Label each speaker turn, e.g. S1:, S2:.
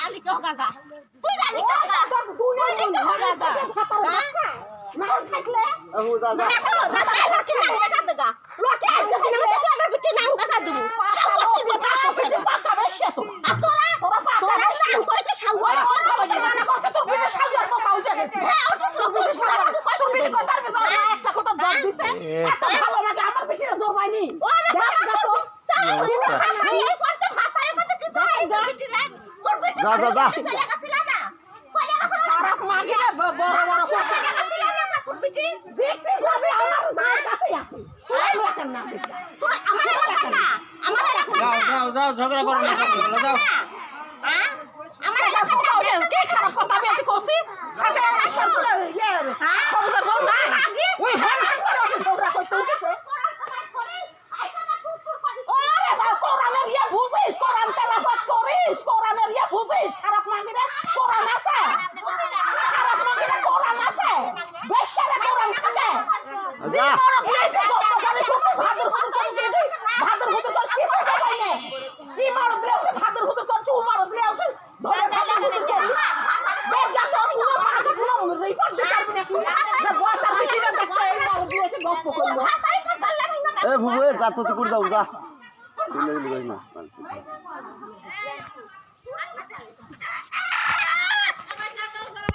S1: জানি কে হোগা তুই জানি কে হোগা তুই কে হোগা না থাকলে
S2: ও যা যা
S1: না শোনো না সাইবার কি নাম দেখা দেগা লোটে আজকে সিনেমা দেখে আমার বিটি নাম দেখা দেবো সাহসী কথা তো পাকা বেশে তো আর তোরা নাম করে কি সাউয়ার না করছে তোর বিটি সাউয়ার বাবা উঠে গেছে হ্যাঁ ওটা ছিল তুই তোর বিটি কথার ভিতর একটা কথা জব দিছে এত ভালো লাগে আমার বিটির জোর পাইনি ও না এই করতে ভাতায় কত কিছু হয় বিটি রে তোর বিটি
S2: যা যা যা
S1: চলে গেছিল না কইয়া খারাপ মাগে বড় বড় কথা গেছিল না তোর বিটি দেখতে যাবে আমার মার কাছে আছে তুই না তুই আমার এলাকা না আমার এলাকা
S3: যাও যাও যাও ঝগড়া করো না সকলে যাও
S1: হ্যাঁ আমার এলাকা ওরে কে খারাপ কথা আমি এত কইছি খাতে সবগুলো ইয়ে হ্যাঁ খবর বল না ওই হ্যাঁ করে ঝগড়া করতে উঠে ওরে বাবা কোরআনের ইয়া ভুবিস কোরআন তেলাওয়াত করিস কোরআনের ইয়া ভুবিস খারাপ মাগিরে কোরআন আছে খারাপ মাগিরে কোরআন আছে বেশারে কোরআন আছে
S2: যা
S1: ভাদর হুদুর করছি বাইনে কি মারদ লেও ভাদর হুদুর করছি ও মারদ লেও ধরে ভাদর হুদুর করি দেখ যা তো পুরো মারদ পুরো রিপোর্ট দিতে পারবি না তুই না বসা বিটি না দেখতে এই মারদ লেও গপ্প করলো
S2: এ বুবু এ যা তো করে দাও যা দিলে দিলে না